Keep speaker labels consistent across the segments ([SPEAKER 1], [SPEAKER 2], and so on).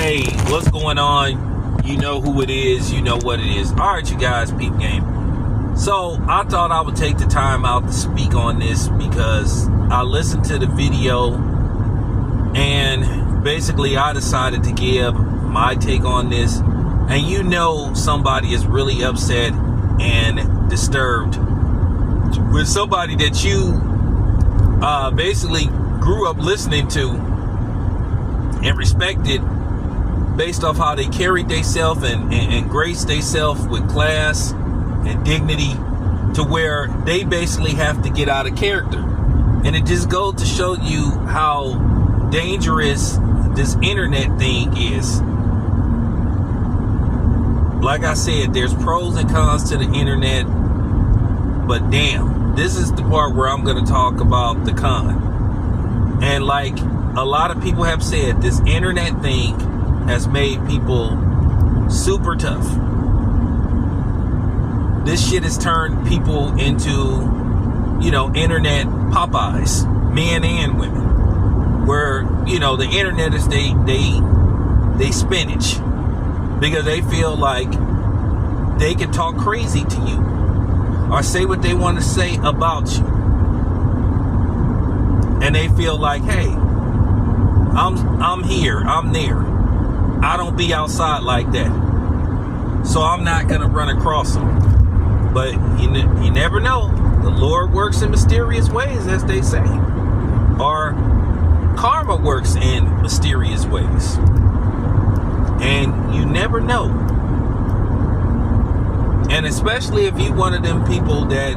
[SPEAKER 1] Hey, what's going on? You know who it is. You know what it is. All right, you guys, peep game. So I thought I would take the time out to speak on this because I listened to the video and basically I decided to give my take on this. And you know somebody is really upset and disturbed with somebody that you basically grew up listening to and respected based off how they carried themselves and graced themselves with class and dignity, to where they basically have to get out of character. And it just goes to show you how dangerous this internet thing is. Like I said, there's pros and cons to the internet, but damn, this is the part where I'm going to talk about the con. And like a lot of people have said, this internet thing has made people super tough. This shit has turned people into, internet Popeyes, men and women, where, the internet is they spinach, because they feel like they can talk crazy to you or say what they want to say about you. And they feel like, hey, I'm here, I'm there. I don't be outside like that, so I'm not going to run across them. But you never know. The Lord works in mysterious ways, as they say. Or karma works in mysterious ways. And you never know. And especially if you one of them people that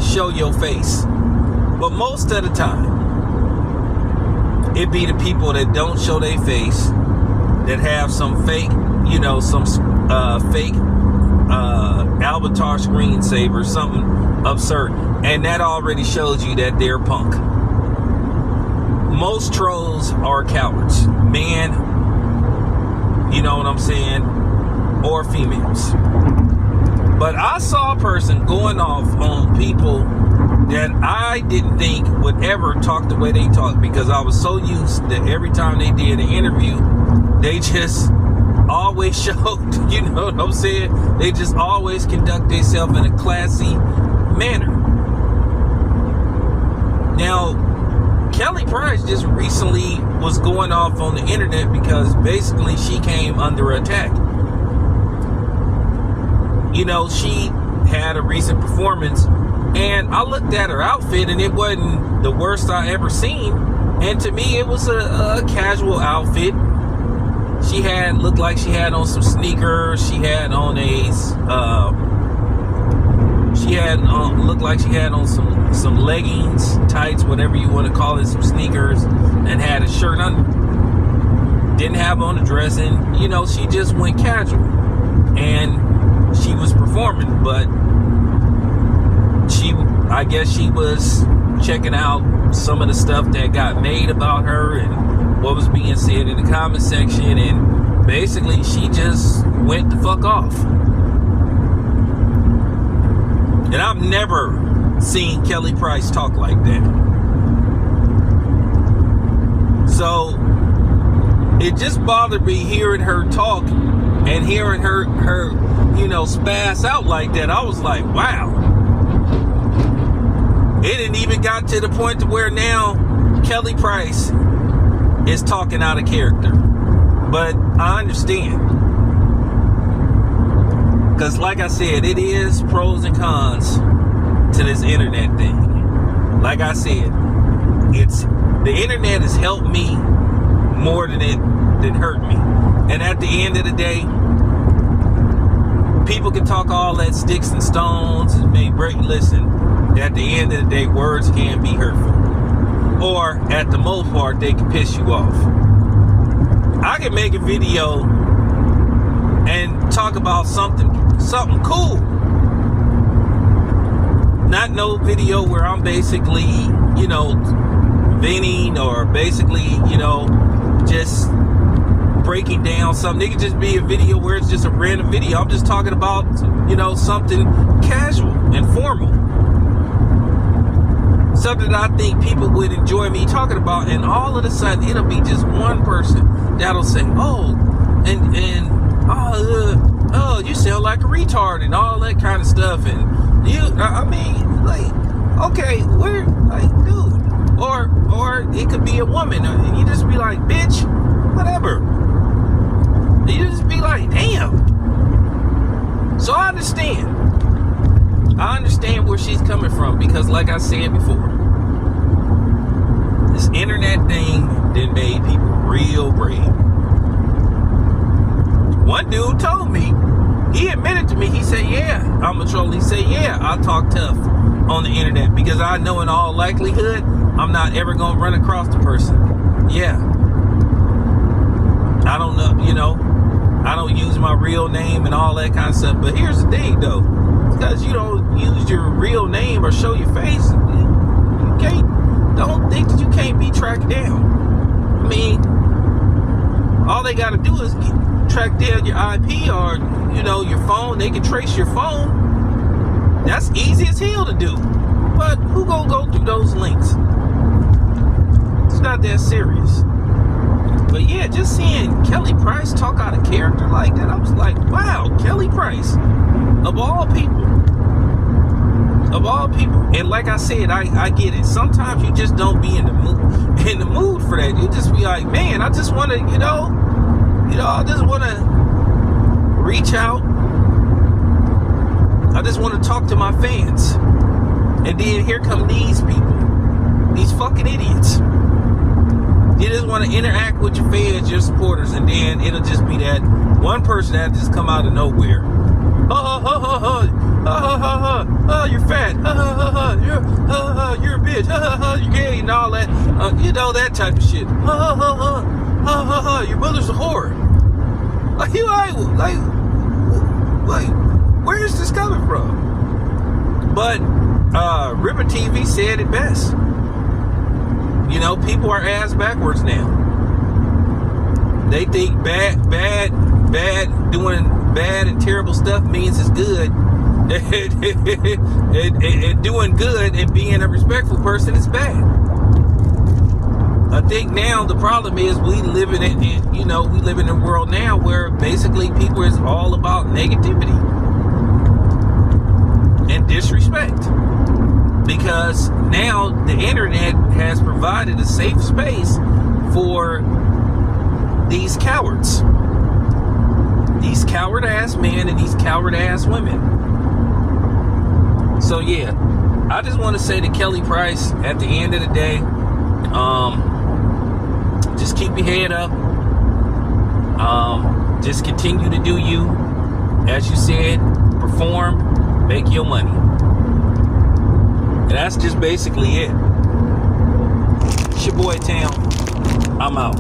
[SPEAKER 1] show your face. But most of the time, it be the people that don't show their face, that have some fake, fake avatar screensaver, something absurd, and that already shows you that they're punk. Most trolls are cowards, men, you know what I'm saying, or females. But I saw a person going off on people that I didn't think would ever talk the way they talk, because I was so used that every time they did an interview, they just always showed, you know what I'm saying? They just always conduct themselves in a classy manner. Now, Kelly Price just recently was going off on the internet because basically she came under attack. She had a recent performance, and I looked at her outfit and it wasn't the worst I ever seen. And to me, it was a casual outfit. She looked like she had on some sneakers. She had on looked like she had on some leggings, tights, whatever you want to call it, some sneakers, and had a shirt on. Didn't have on a dress, and she just went casual. And she was performing, but I guess she was checking out some of the stuff that got made about her and what was being said in the comment section, and basically she just went the fuck off. And I've never seen Kelly Price talk like that. So it just bothered me hearing her talk and hearing her spaz out like that. I was like, wow. It didn't even got to the point to where now Kelly Price is talking out of character. But I understand, because like I said, it is pros and cons to this internet thing. Like I said, the internet has helped me more than it hurt me. And at the end of the day, people can talk all that sticks and stones and may break. Listen, at the end of the day, words can be hurtful, or at the most part, they can piss you off. I can make a video and talk about something cool. Not no video where I'm basically, venting or basically, just breaking down something. It could just be a video where it's just a random video. I'm just talking about, something casual and formal. Something that I think people would enjoy me talking about, and all of a sudden it'll be just one person that'll say, oh, and oh, you sound like a retard and all that kind of stuff. And I mean, like, okay, we're like, dude, or it could be a woman, and you just be like, bitch, whatever. You just be like, damn. So I understand where she's coming from, because like I said before, this internet thing done made people real brave. One dude told me, he admitted to me, he said, yeah, I'm a troll. He said, yeah, I talk tough on the internet because I know in all likelihood I'm not ever going to run across the person. Yeah. I don't know, I don't use my real name and all that kind of stuff. But here's the thing, though. Because you don't use your real name or show your face, you don't think that you can't be tracked down. I mean, all they got to do is track down your IP or, your phone. They can trace your phone. That's easy as hell to do. But who gonna go through those links? It's not that serious. But yeah, just seeing Kelly Price talk out of character like that, I was like, wow, Kelly Price, of all people. And like I said, I get it. Sometimes you just don't be in the mood for that. You just be like, man, I just want to, I just want to reach out. I just want to talk to my fans. And then here come these people, these fucking idiots. You just want to interact with your fans, your supporters, and then it'll just be that one person that just come out of nowhere. You're fat. You're a bitch. You're gay and all that. That type of shit. Your mother's a whore. Like, where is this coming from? But River TV said it best. People are ass backwards now. They think doing bad and terrible stuff means it's good. and doing good and being a respectful person is bad. I think now the problem is we live in a world now where basically people is all about negativity and disrespect. Because now the internet has provided a safe space for these cowards. These coward ass men and these coward ass women. So yeah, I just want to say to Kelly Price, at the end of the day, just keep your head up. Just continue to do you. As you said, perform, make your money. And that's just basically it. It's your boy Tam. I'm out.